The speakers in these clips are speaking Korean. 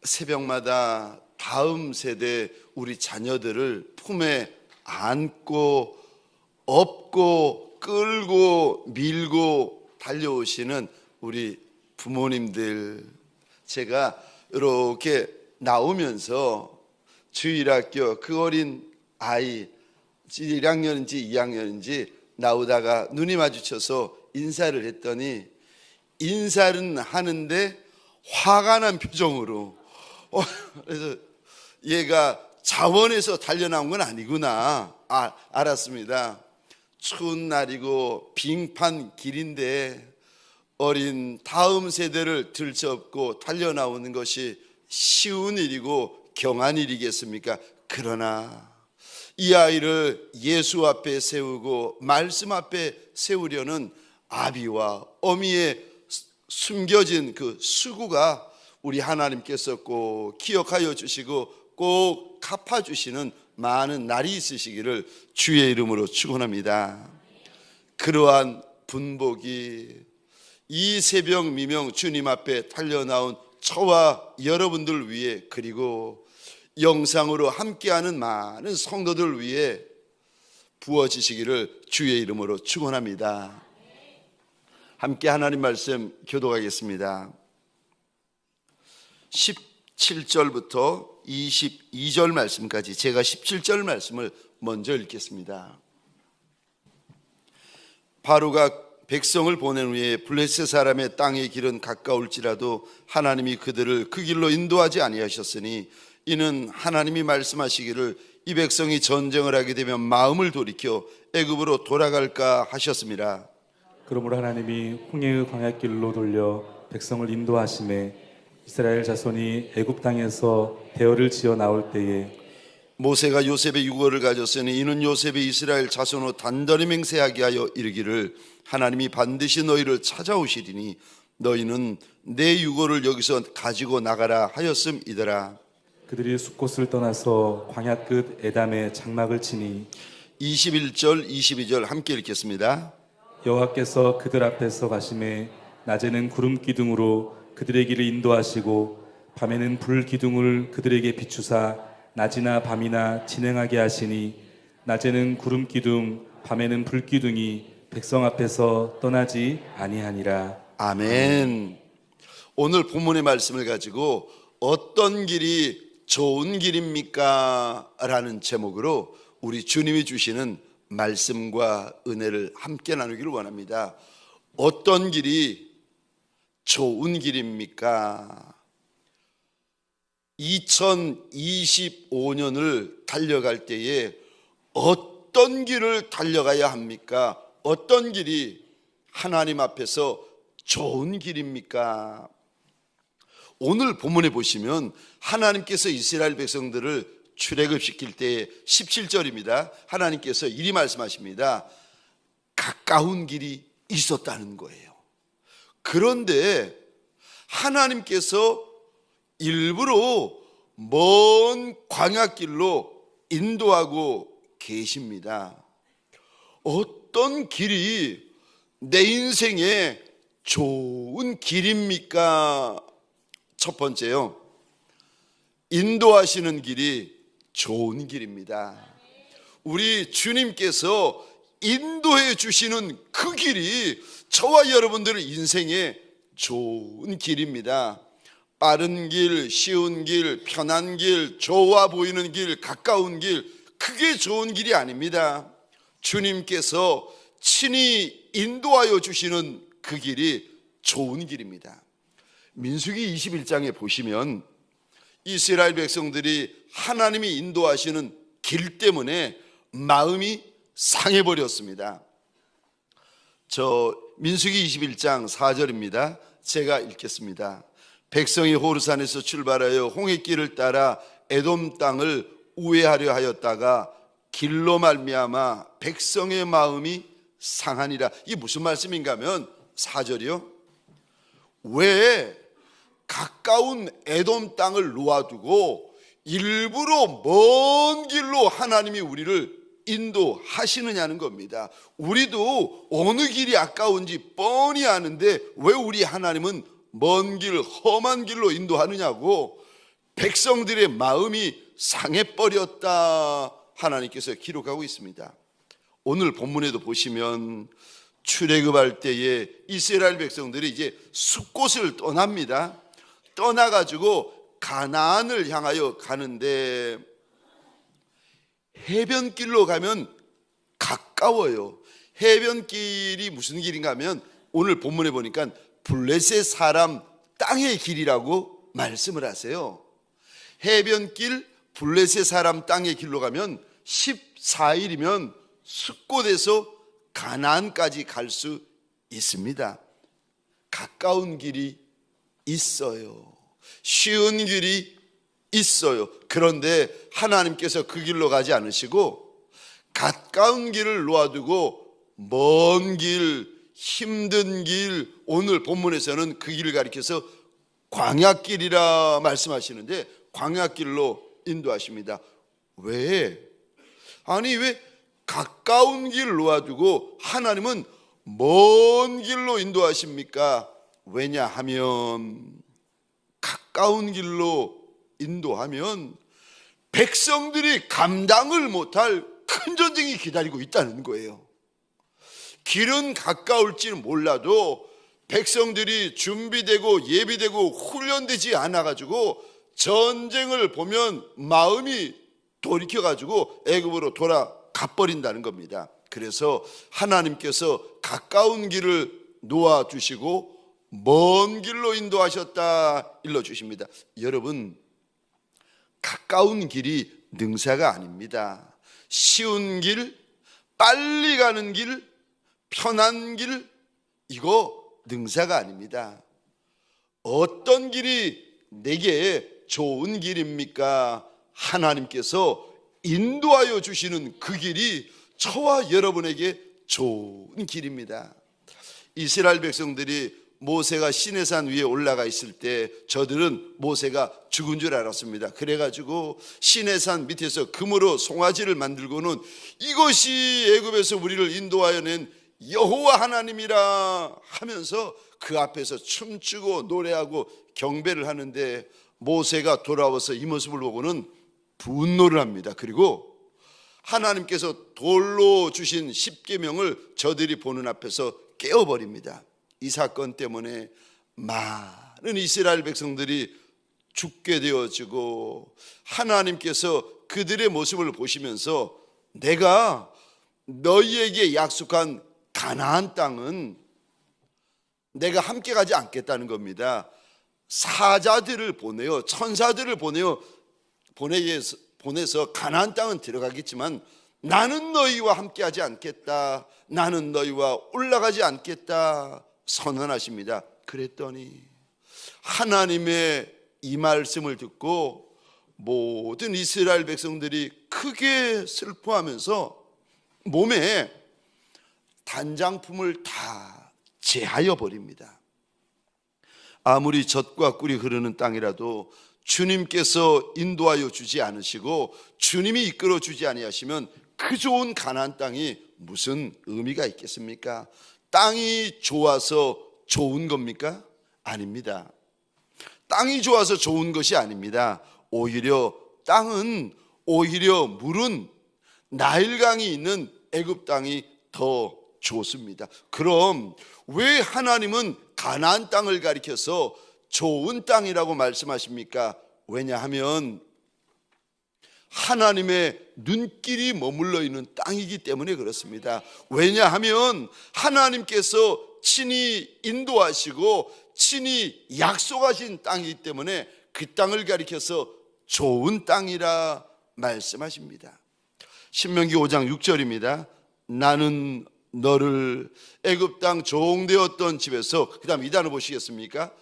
새벽마다 다음 세대 우리 자녀들을 품에 안고 업고 끌고 밀고 달려오시는 우리 부모님들, 제가 이렇게 나오면서 주일학교 그 어린 아이 1학년인지 2학년인지 나오다가 눈이 마주쳐서 인사를 했더니 인사는 하는데 화가 난 표정으로 그래서 얘가 자원에서 달려나온 건 아니구나 알았습니다. 추운 날이고 빙판 길인데 어린 다음 세대를 들쳐업고 달려나오는 것이 쉬운 일이고 경한 일이겠습니까? 그러나 이 아이를 예수 앞에 세우고 말씀 앞에 세우려는 아비와 어미의 숨겨진 그 수고가 우리 하나님께서 꼭 기억하여 주시고 꼭 갚아주시는 많은 날이 있으시기를 주의 이름으로 축원합니다. 그러한 분복이 이 새벽 미명 주님 앞에 달려나온 저와 여러분들 위해, 그리고 영상으로 함께하는 많은 성도들 위해 부어지시기를 주의 이름으로 축원합니다. 함께 하나님 말씀 교독하겠습니다. 17절부터 22절 말씀까지 제가 17절 말씀을 먼저 읽겠습니다. 바로가 백성을 보낸 후에 블레셋 사람의 땅의 길은 가까울지라도 하나님이 그들을 그 길로 인도하지 아니하셨으니 이는 하나님이 말씀하시기를 이 백성이 전쟁을 하게 되면 마음을 돌이켜 애굽으로 돌아갈까 하셨습니다. 그러므로 하나님이 홍해의 광야길로 돌려 백성을 인도하심에 이스라엘 자손이 애굽 땅에서 대열을 지어 나올 때에 모세가 요셉의 유고를 가졌으니 이는 요셉이 이스라엘 자손으로 단단히 맹세하게 하여 이르기를 하나님이 반드시 너희를 찾아오시리니 너희는 내 유고를 여기서 가지고 나가라 하였음이더라. 그들이 숫곳을 떠나서 광야 끝 에담에 장막을 치니 21절 22절 함께 읽겠습니다. 여호와께서 그들 앞에서 가심에 낮에는 구름 기둥으로 그들의 길을 인도하시고 밤에는 불 기둥을 그들에게 비추사 낮이나 밤이나 진행하게 하시니 낮에는 구름 기둥 밤에는 불 기둥이 백성 앞에서 떠나지 아니하니라. 아멘. 오늘 본문의 말씀을 가지고 어떤 길이 좋은 길입니까? 라는 제목으로 우리 주님이 주시는 말씀과 은혜를 함께 나누기를 원합니다. 어떤 길이 좋은 길입니까? 2025년을 달려갈 때에 어떤 길을 달려가야 합니까? 어떤 길이 하나님 앞에서 좋은 길입니까? 오늘 본문에 보시면 하나님께서 이스라엘 백성들을 출애굽시킬 때에 17절입니다. 하나님께서 이리 말씀하십니다. 가까운 길이 있었다는 거예요. 그런데 하나님께서 일부러 먼 광야길로 인도하고 계십니다. 어떤 길이 내 인생에 좋은 길입니까? 첫 번째요, 인도하시는 길이 좋은 길입니다. 우리 주님께서 인도해 주시는 그 길이 저와 여러분들의 인생에 좋은 길입니다. 빠른 길, 쉬운 길, 편한 길, 좋아 보이는 길, 가까운 길, 그게 좋은 길이 아닙니다. 주님께서 친히 인도하여 주시는 그 길이 좋은 길입니다. 민수기 21장에 보시면 이스라엘 백성들이 하나님이 인도하시는 길 때문에 마음이 상해버렸습니다. 민수기 21장 4절입니다. 제가 읽겠습니다. 백성이 호르산에서 출발하여 홍해길을 따라 에돔 땅을 우회하려 하였다가 길로 말미암아 백성의 마음이 상하니라. 이게 무슨 말씀인가 하면 4절이요. 왜 가까운 에돔 땅을 놓아두고 일부러 먼 길로 하나님이 우리를 인도하시느냐는 겁니다. 우리도 어느 길이 아까운지 뻔히 아는데 왜 우리 하나님은 먼 길, 험한 길로 인도하느냐고. 백성들의 마음이 상해버렸다 하나님께서 기록하고 있습니다. 오늘 본문에도 보시면 출애굽할 때에 이스라엘 백성들이 이제 숫곳을 떠납니다. 떠나가지고 가나안을 향하여 가는데 해변길로 가면 가까워요. 해변길이 무슨 길인가 하면 오늘 본문에 보니까 블레셋 사람 땅의 길이라고 말씀을 하세요. 해변길 블레셋 사람 땅의 길로 가면 14일이면 숫곳에서 가나안까지 갈 수 있습니다. 가까운 길이 있어요. 쉬운 길이 있어요. 그런데 하나님께서 그 길로 가지 않으시고 가까운 길을 놓아두고 먼 길, 힘든 길, 오늘 본문에서는 그 길을 가리켜서 광야길이라 말씀하시는데 광야길로 인도하십니다. 왜? 아니 왜 가까운 길을 놓아두고 하나님은 먼 길로 인도하십니까? 왜냐하면 가까운 길로 인도하면 백성들이 감당을 못할 큰 전쟁이 기다리고 있다는 거예요. 길은 가까울지는 몰라도 백성들이 준비되고 예비되고 훈련되지 않아가지고 전쟁을 보면 마음이 돌이켜가지고 애굽으로 돌아가 버린다는 겁니다. 그래서 하나님께서 가까운 길을 놓아주시고 먼 길로 인도하셨다 일러주십니다. 여러분, 가까운 길이 능사가 아닙니다. 쉬운 길, 빨리 가는 길, 편한 길, 이거 능사가 아닙니다. 어떤 길이 내게 좋은 길입니까? 하나님께서 인도하여 주시는 그 길이 저와 여러분에게 좋은 길입니다. 이스라엘 백성들이 모세가 시내산 위에 올라가 있을 때 저들은 모세가 죽은 줄 알았습니다. 그래가지고 시내산 밑에서 금으로 송아지를 만들고는 이것이 애굽에서 우리를 인도하여 낸 여호와 하나님이라 하면서 그 앞에서 춤추고 노래하고 경배를 하는데 모세가 돌아와서 이 모습을 보고는 분노를 합니다. 그리고 하나님께서 돌로 주신 십계명을 저들이 보는 앞에서 깨어버립니다. 이 사건 때문에 많은 이스라엘 백성들이 죽게 되어지고 하나님께서 그들의 모습을 보시면서 내가 너희에게 약속한 가나안 땅은 내가 함께 가지 않겠다는 겁니다. 사자들을 보내요. 천사들을 보내서 가나안 땅은 들어가겠지만 나는 너희와 함께 하지 않겠다. 나는 너희와 올라가지 않겠다 선언하십니다. 그랬더니 하나님의 이 말씀을 듣고 모든 이스라엘 백성들이 크게 슬퍼하면서 몸에 단장품을 다 제하여 버립니다. 아무리 젖과 꿀이 흐르는 땅이라도 주님께서 인도하여 주지 않으시고 주님이 이끌어 주지 아니하시면 그 좋은 가나안 땅이 무슨 의미가 있겠습니까? 땅이 좋아서 좋은 겁니까? 아닙니다. 땅이 좋아서 좋은 것이 아닙니다. 오히려 물은 나일강이 있는 애굽 땅이 더 좋습니다. 그럼 왜 하나님은 가나안 땅을 가리켜서 좋은 땅이라고 말씀하십니까? 왜냐하면 하나님의 눈길이 머물러 있는 땅이기 때문에 그렇습니다. 왜냐하면 하나님께서 친히 인도하시고 친히 약속하신 땅이기 때문에 그 땅을 가리켜서 좋은 땅이라 말씀하십니다. 신명기 5장 6절입니다. 나는 너를 애굽 땅 종되었던 집에서, 그 다음 이 단어 보시겠습니까?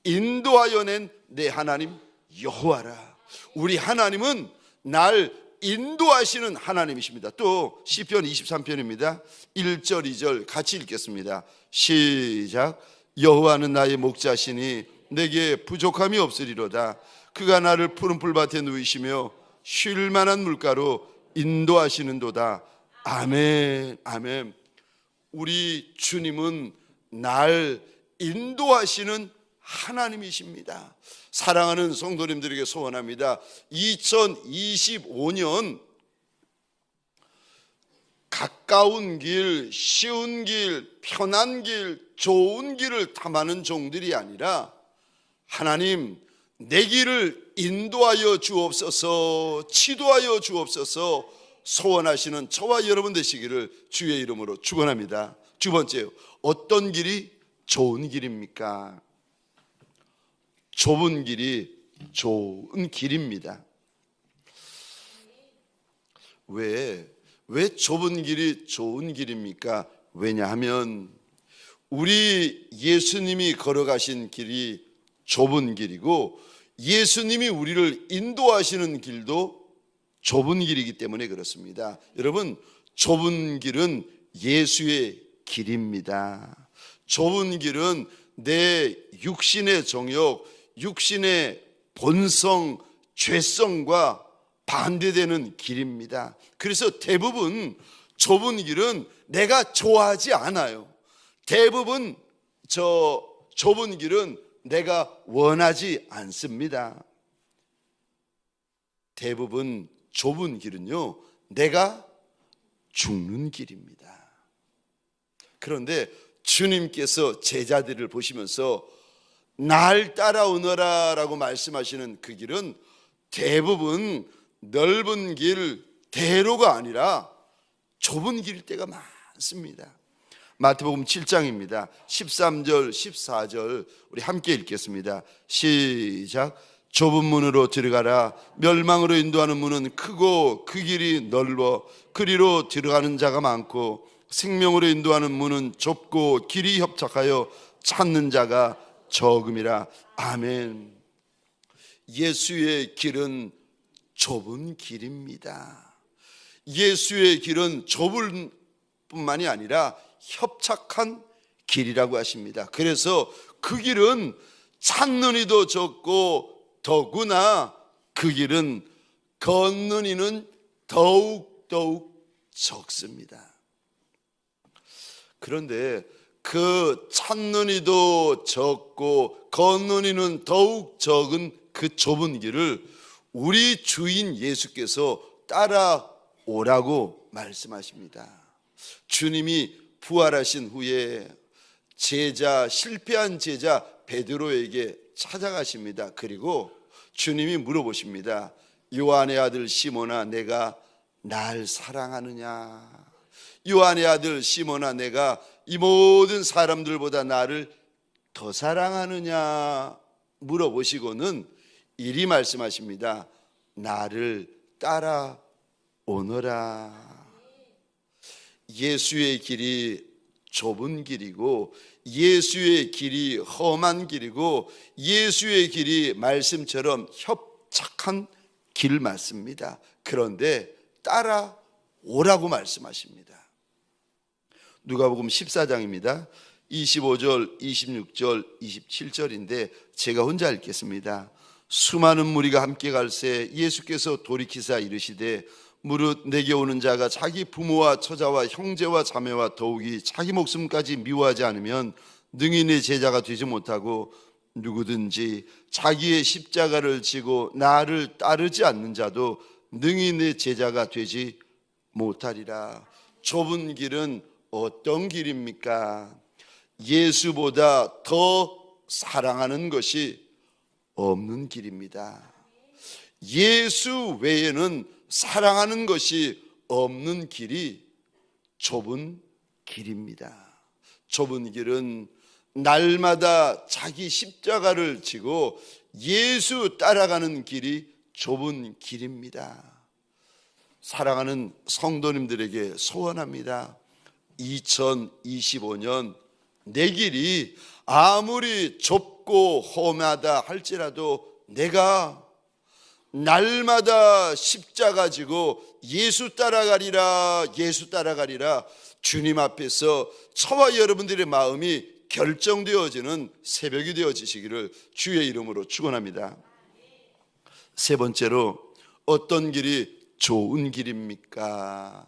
인도하여 낸 내 하나님 여호와라. 우리 하나님은 날 인도하시는 하나님이십니다. 또 시편 23편입니다. 1절 2절 같이 읽겠습니다. 시작. 여호와는 나의 목자시니 내게 부족함이 없으리로다. 그가 나를 푸른 풀밭에 누이시며 쉴 만한 물가로 인도하시는도다. 아멘. 아멘. 우리 주님은 날 인도하시는 하나님이십니다. 사랑하는 성도님들에게 소원합니다. 2025년 가까운 길, 쉬운 길, 편한 길, 좋은 길을 탐하는 종들이 아니라 하나님 내 길을 인도하여 주옵소서, 지도하여 주옵소서 소원하시는 저와 여러분 되시기를 주의 이름으로 축원합니다. 두 번째요, 어떤 길이 좋은 길입니까? 좁은 길이 좋은 길입니다. 왜 좁은 길이 좋은 길입니까? 왜냐하면 우리 예수님이 걸어가신 길이 좁은 길이고 예수님이 우리를 인도하시는 길도 좁은 길이기 때문에 그렇습니다. 여러분, 좁은 길은 예수의 길입니다. 좁은 길은 내 육신의 정욕, 육신의 본성, 죄성과 반대되는 길입니다. 그래서 대부분 좁은 길은 내가 좋아하지 않아요. 대부분 좁은 길은 내가 원하지 않습니다. 대부분 좁은 길은요, 내가 죽는 길입니다. 그런데 주님께서 제자들을 보시면서 날 따라오너라 라고 말씀하시는 그 길은 대부분 넓은 길, 대로가 아니라 좁은 길일 때가 많습니다. 마태복음 7장입니다. 13절, 14절 우리 함께 읽겠습니다. 시작. 좁은 문으로 들어가라. 멸망으로 인도하는 문은 크고 그 길이 넓어 그리로 들어가는 자가 많고 생명으로 인도하는 문은 좁고 길이 협착하여 찾는 자가 적음이라. 아멘. 예수의 길은 좁은 길입니다. 예수의 길은 좁은 뿐만이 아니라 협착한 길이라고 하십니다. 그래서 그 길은 찾는 이도 적고 더구나 그 길은 걷는 이는 더욱 적습니다. 그런데 그 찾는 이도 적고 걷는 이는 더욱 적은 그 좁은 길을 우리 주인 예수께서 따라오라고 말씀하십니다. 주님이 부활하신 후에 실패한 제자 베드로에게 찾아가십니다. 그리고 주님이 물어보십니다. 요한의 아들 시몬아, 내가 날 사랑하느냐? 요한의 아들 시몬아, 내가 이 모든 사람들보다 나를 더 사랑하느냐? 물어보시고는 이리 말씀하십니다. 나를 따라오너라. 예수의 길이 좁은 길이고 예수의 길이 험한 길이고 예수의 길이 말씀처럼 협착한 길 맞습니다. 그런데 따라오라고 말씀하십니다. 누가복음 14장입니다. 25절, 26절, 27절인데 제가 혼자 읽겠습니다. 수많은 무리가 함께 갈새 예수께서 돌이키사 이르시되 무릇 내게 오는 자가 자기 부모와 처자와 형제와 자매와 더욱이 자기 목숨까지 미워하지 않으면 능히 내 제자가 되지 못하고 누구든지 자기의 십자가를 지고 나를 따르지 않는 자도 능히 내 제자가 되지 못하리라. 좁은 길은 어떤 길입니까? 예수보다 더 사랑하는 것이 없는 길입니다. 예수 외에는 사랑하는 것이 없는 길이 좁은 길입니다. 좁은 길은 날마다 자기 십자가를 지고 예수 따라가는 길이 좁은 길입니다. 사랑하는 성도님들에게 소원합니다. 2025년 내 길이 아무리 좁고 험하다 할지라도 내가 날마다 십자가 지고 예수 따라가리라 주님 앞에서 저와 여러분들의 마음이 결정되어지는 새벽이 되어지시기를 주의 이름으로 축원합니다. 세 번째로 어떤 길이 좋은 길입니까?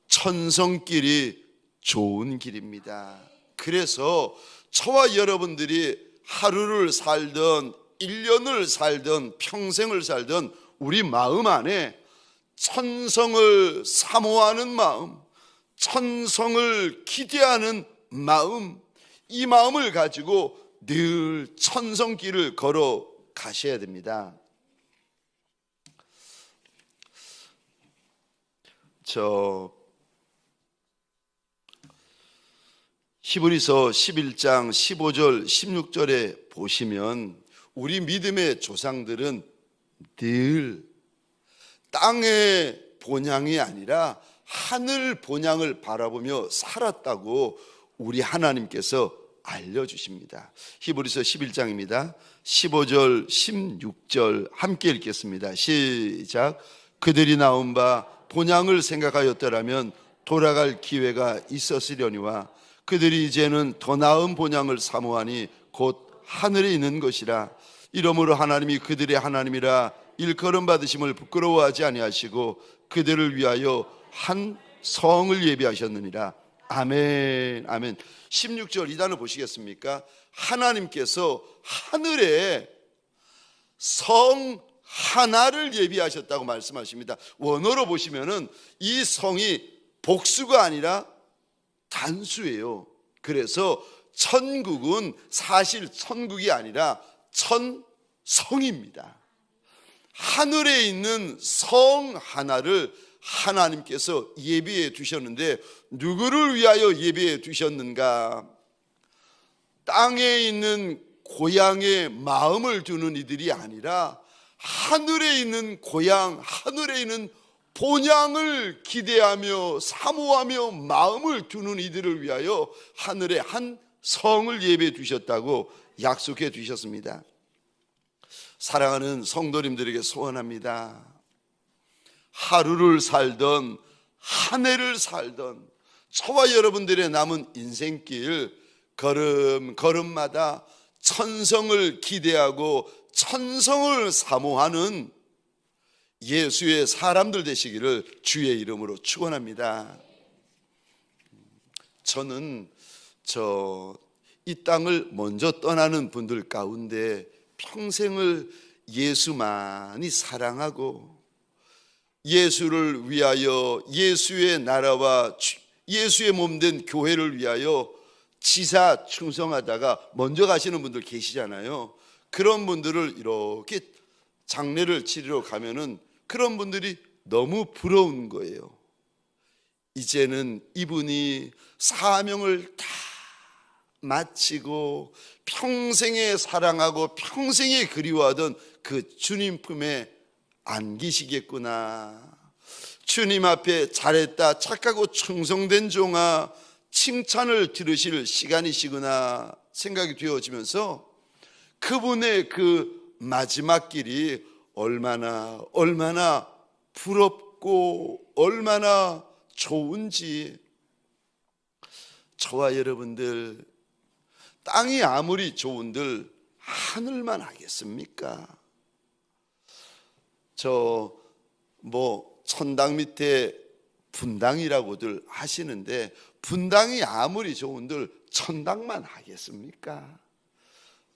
천성길이 좋은 길입니다. 그래서 저와 여러분들이 하루를 살던 1년을 살던 평생을 살던 우리 마음 안에 천성을 사모하는 마음, 천성을 기대하는 마음, 이 마음을 가지고 늘 천성길을 걸어 가셔야 됩니다. 히브리서 11장 15절 16절에 보시면 우리 믿음의 조상들은 늘 땅의 본향이 아니라 하늘 본향을 바라보며 살았다고 우리 하나님께서 알려주십니다. 히브리서 11장입니다. 15절 16절 함께 읽겠습니다. 시작. 그들이 나온 바 본향을 생각하였더라면 돌아갈 기회가 있었으려니와 그들이 이제는 더 나은 본향을 사모하니 곧 하늘에 있는 것이라. 이러므로 하나님이 그들의 하나님이라 일컬음 받으심을 부끄러워하지 아니하시고 그들을 위하여 한 성을 예비하셨느니라. 아멘. 아멘. 16절 이 단어 보시겠습니까? 하나님께서 하늘에 성 하나를 예비하셨다고 말씀하십니다. 원어로 보시면은 이 성이 복수가 아니라 단수예요. 그래서 천국은 사실 천국이 아니라 천성입니다. 하늘에 있는 성 하나를 하나님께서 예비해 두셨는데 누구를 위하여 예비해 두셨는가? 땅에 있는 고향에 마음을 두는 이들이 아니라 하늘에 있는 고향, 하늘에 있는 본향을 기대하며 사모하며 마음을 두는 이들을 위하여 하늘에 한 성을 예비해 두셨다고 약속해 두셨습니다. 사랑하는 성도님들에게 소원합니다. 하루를 살던 한 해를 살던 저와 여러분들의 남은 인생길 걸음마다 천성을 기대하고 천성을 사모하는 예수의 사람들 되시기를 주의 이름으로 축원합니다. 저는 이 땅을 먼저 떠나는 분들 가운데 평생을 예수만이 사랑하고 예수를 위하여 예수의 나라와 예수의 몸된 교회를 위하여 지사 충성하다가 먼저 가시는 분들 계시잖아요. 그런 분들을 이렇게 장례를 치르러 가면은 그런 분들이 너무 부러운 거예요. 이제는 이분이 사명을 다 마치고 평생에 사랑하고 평생에 그리워하던 그 주님 품에 안기시겠구나. 주님 앞에 잘했다, 착하고 충성된 종아, 칭찬을 들으실 시간이시구나 생각이 되어지면서 그분의 그 마지막 길이 얼마나 부럽고 얼마나 좋은지. 저와 여러분들, 땅이 아무리 좋은들 하늘만 하겠습니까? 천당 밑에 분당이라고들 하시는데 분당이 아무리 좋은들 천당만 하겠습니까?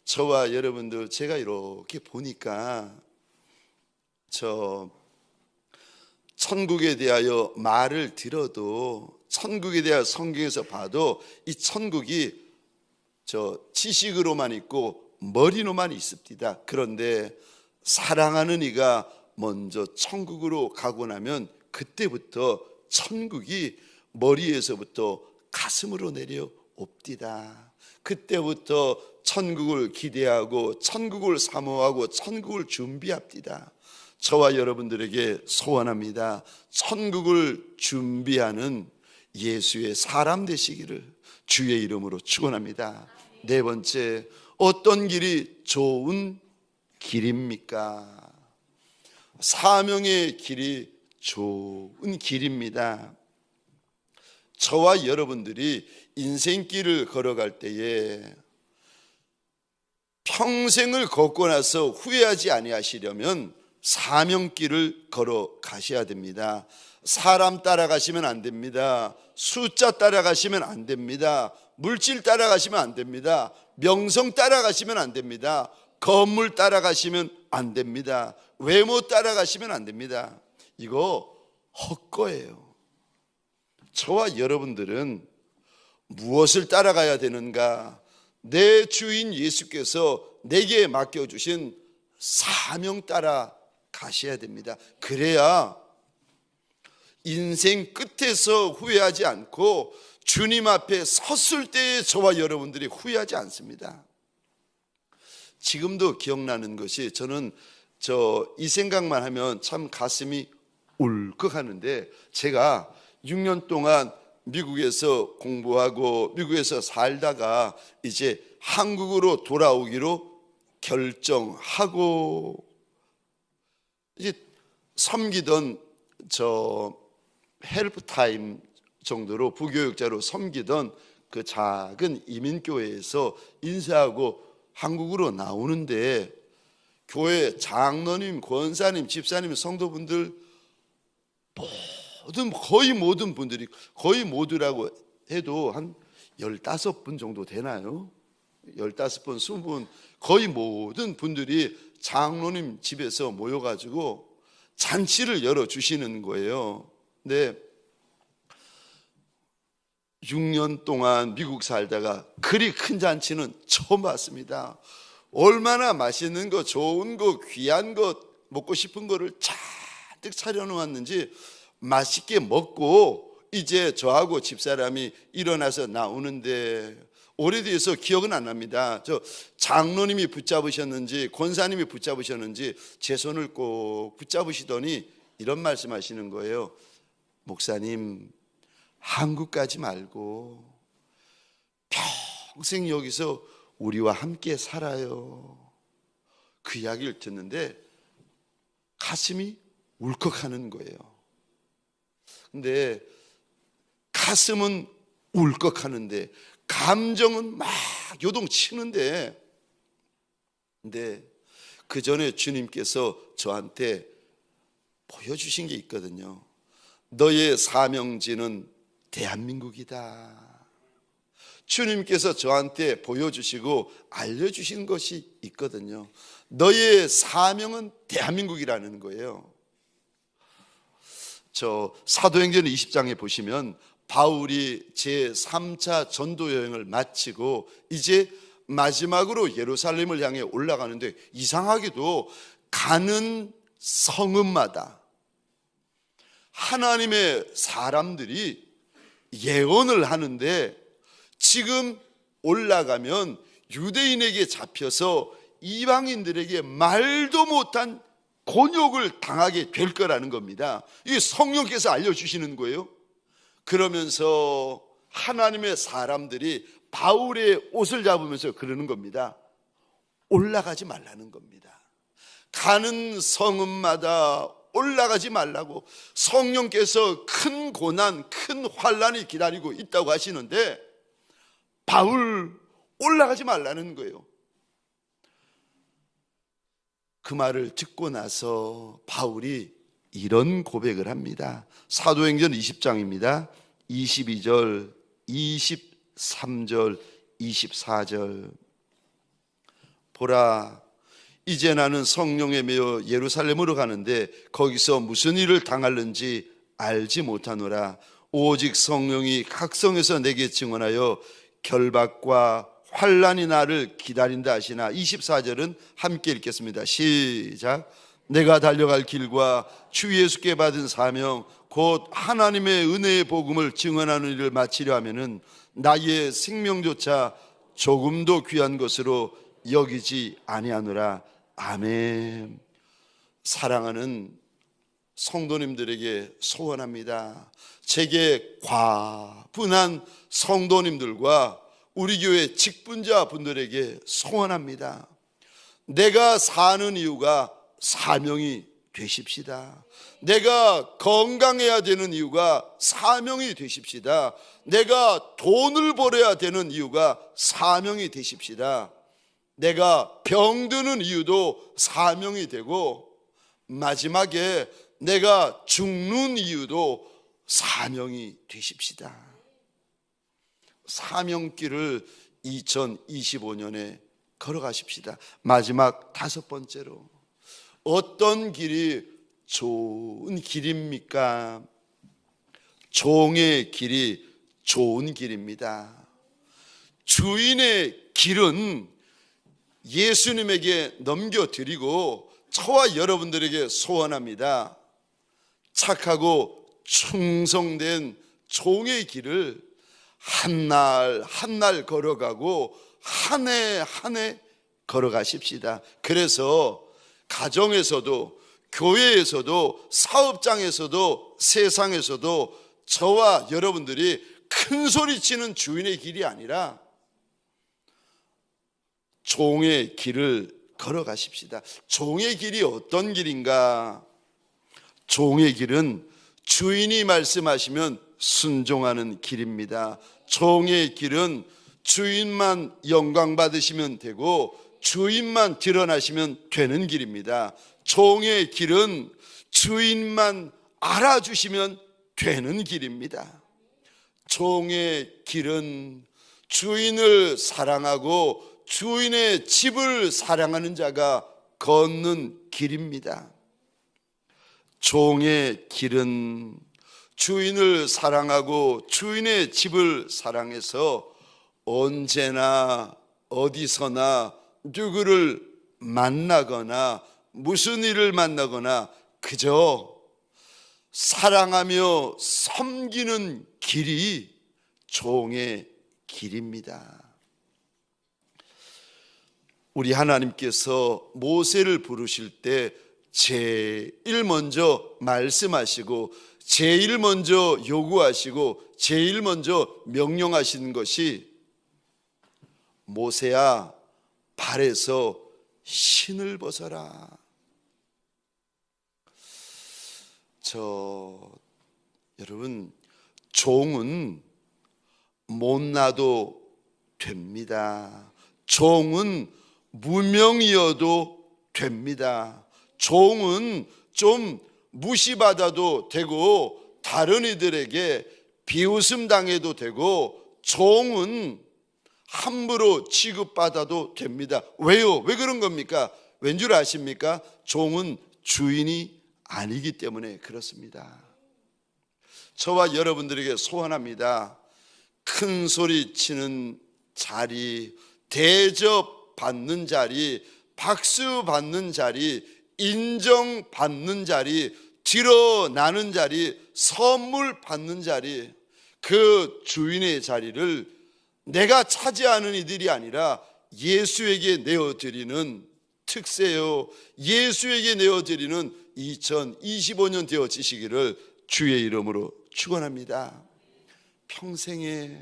저와 여러분들, 제가 이렇게 보니까 천국에 대하여 말을 들어도, 천국에 대하여 성경에서 봐도 이 천국이 지식으로만 있고 머리로만 있습니다. 그런데 사랑하는 이가 먼저 천국으로 가고 나면 그때부터 천국이 머리에서부터 가슴으로 내려옵디다. 그때부터 천국을 기대하고 천국을 사모하고 천국을 준비합디다. 저와 여러분들에게 소원합니다. 천국을 준비하는 예수의 사람 되시기를 주의 이름으로 축원합니다. 네 번째, 어떤 길이 좋은 길입니까? 사명의 길이 좋은 길입니다. 저와 여러분들이 인생길을 걸어갈 때에 평생을 걷고 나서 후회하지 아니하시려면 사명길을 걸어가셔야 됩니다. 사람 따라가시면 안 됩니다. 숫자 따라가시면 안 됩니다. 물질 따라가시면 안 됩니다. 명성 따라가시면 안 됩니다. 건물 따라가시면 안 됩니다. 외모 따라가시면 안 됩니다. 이거 헛거예요. 저와 여러분들은 무엇을 따라가야 되는가? 내 주인 예수께서 내게 맡겨주신 사명 따라 가셔야 됩니다. 그래야 인생 끝에서 후회하지 않고 주님 앞에 섰을 때에 저와 여러분들이 후회하지 않습니다. 지금도 기억나는 것이, 저는 이 생각만 하면 참 가슴이 울컥하는데, 제가 6년 동안 미국에서 공부하고 미국에서 살다가 이제 한국으로 돌아오기로 결정하고 이제 섬기던 헬프타임 정도로 부교육자로 섬기던 그 작은 이민교회에서 인사하고 한국으로 나오는데, 교회 장로님, 권사님, 집사님, 성도분들 거의 모든 분들이, 거의 모두라고 해도 한 15분 정도 되나요? 15분, 20분, 거의 모든 분들이 장로님 집에서 모여가지고 잔치를 열어주시는 거예요. 근데 6년 동안 미국 살다가 그리 큰 잔치는 처음 봤습니다. 얼마나 맛있는 거, 좋은 거, 귀한 것, 먹고 싶은 거를 잔뜩 차려놓았는지 맛있게 먹고 이제 저하고 집사람이 일어나서 나오는데, 오래돼서 기억은 안 납니다. 장로님이 붙잡으셨는지 권사님이 붙잡으셨는지 제 손을 꼭 붙잡으시더니 이런 말씀하시는 거예요. 목사님, 한국 가지 말고 평생 여기서 우리와 함께 살아요. 그 이야기를 듣는데 가슴이 울컥하는 거예요. 근데 가슴은 울컥하는데 감정은 막 요동치는데, 근데 그 전에 주님께서 저한테 보여주신 게 있거든요. 너의 사명지는 대한민국이다. 주님께서 저한테 보여주시고 알려주신 것이 있거든요. 너의 사명은 대한민국이라는 거예요. 사도행전 20장에 보시면 바울이 제3차 전도 여행을 마치고 이제 마지막으로 예루살렘을 향해 올라가는데, 이상하게도 가는 성읍마다 하나님의 사람들이 예언을 하는데, 지금 올라가면 유대인에게 잡혀서 이방인들에게 말도 못한 곤욕을 당하게 될 거라는 겁니다. 이게 성령께서 알려주시는 거예요. 그러면서 하나님의 사람들이 바울의 옷을 잡으면서 그러는 겁니다. 올라가지 말라는 겁니다. 가는 성읍마다 올라가지 말라고, 성령께서 큰 고난, 큰 환난이 기다리고 있다고 하시는데 바울 올라가지 말라는 거예요. 그 말을 듣고 나서 바울이 이런 고백을 합니다. 사도행전 20장입니다. 22절, 23절, 24절. 보라, 이제 나는 성령에 매여 예루살렘으로 가는데 거기서 무슨 일을 당할는지 알지 못하노라. 오직 성령이 각 성에서 내게 증언하여 결박과 환난이 나를 기다린다 하시나. 24절은 함께 읽겠습니다. 시작. 내가 달려갈 길과 주 예수께 받은 사명 곧 하나님의 은혜의 복음을 증언하는 일을 마치려 하면은 나의 생명조차 조금도 귀한 것으로 여기지 아니하노라. 아멘. 사랑하는 성도님들에게 소원합니다. 제게 과분한 성도님들과 우리 교회 직분자 분들에게 소원합니다. 내가 사는 이유가 사명이 되십시다. 내가 건강해야 되는 이유가 사명이 되십시다. 내가 돈을 벌어야 되는 이유가 사명이 되십시다. 내가 병드는 이유도 사명이 되고, 마지막에 내가 죽는 이유도 사명이 되십시다. 사명길을 2025년에 걸어가십시다. 마지막 다섯 번째로, 어떤 길이 좋은 길입니까? 종의 길이 좋은 길입니다. 주인의 길은 예수님에게 넘겨드리고 저와 여러분들에게 소원합니다. 착하고 충성된 종의 길을 한 날 한 날 걸어가고 한 해 한 해 걸어가십시다. 그래서 가정에서도 교회에서도 사업장에서도 세상에서도 저와 여러분들이 큰 소리치는 주인의 길이 아니라 종의 길을 걸어가십시다. 종의 길이 어떤 길인가? 종의 길은 주인이 말씀하시면 순종하는 길입니다. 종의 길은 주인만 영광 받으시면 되고 주인만 드러나시면 되는 길입니다. 종의 길은 주인만 알아주시면 되는 길입니다. 종의 길은 주인을 사랑하고 주인의 집을 사랑하는 자가 걷는 길입니다. 종의 길은 주인을 사랑하고 주인의 집을 사랑해서 언제나 어디서나 누구를 만나거나 무슨 일을 만나거나 그저 사랑하며 섬기는 길이 종의 길입니다. 우리 하나님께서 모세를 부르실 때 제일 먼저 말씀하시고 제일 먼저 요구하시고 제일 먼저 명령하시는 것이 모세야, 발에서 신을 벗어라. 여러분, 종은 못나도 됩니다. 종은 무명이어도 됩니다. 종은 좀 무시받아도 되고 다른 이들에게 비웃음 당해도 되고 종은 함부로 취급받아도 됩니다. 왜요? 왜 그런 겁니까? 왠 줄 아십니까? 종은 주인이 아니기 때문에 그렇습니다. 저와 여러분들에게 소원합니다. 큰 소리 치는 자리, 대접 받는 자리, 박수 받는 자리, 인정받는 자리, 드러나는 자리, 선물 받는 자리, 그 주인의 자리를 내가 차지하는 이들이 아니라 예수에게 내어드리는 특세요, 예수에게 내어드리는 2025년 되어지시기를 주의 이름으로 축원합니다. 평생에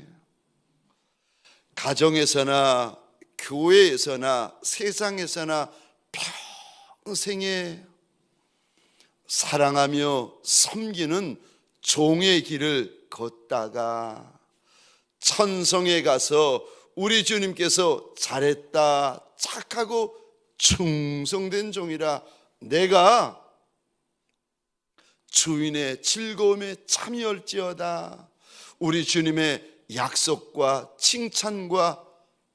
가정에서나 교회에서나 세상에서나 평생에 사랑하며 섬기는 종의 길을 걷다가 천성에 가서 우리 주님께서 잘했다, 착하고 충성된 종이라, 내가 주인의 즐거움에 참여할지어다, 우리 주님의 약속과 칭찬과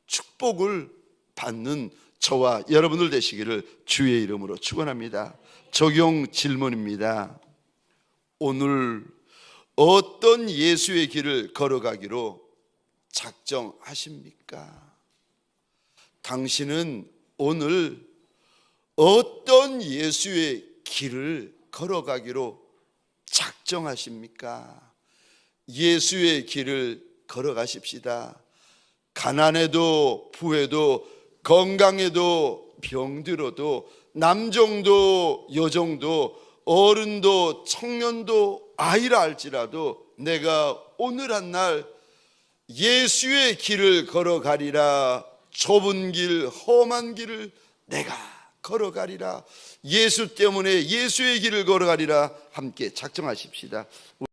축복을 받는 저와 여러분들 되시기를 주의 이름으로 축원합니다. 적용 질문입니다. 오늘 어떤 예수의 길을 걸어가기로 작정하십니까? 당신은 오늘 어떤 예수의 길을 걸어가기로 작정하십니까? 예수의 길을 걸어가십시다. 가난해도 부해도 건강해도 병들어도 남정도 여정도 어른도 청년도 아이라 할지라도 내가 오늘 한 날 예수의 길을 걸어가리라. 좁은 길 험한 길을 내가 걸어가리라. 예수 때문에 예수의 길을 걸어가리라. 함께 작정하십시다.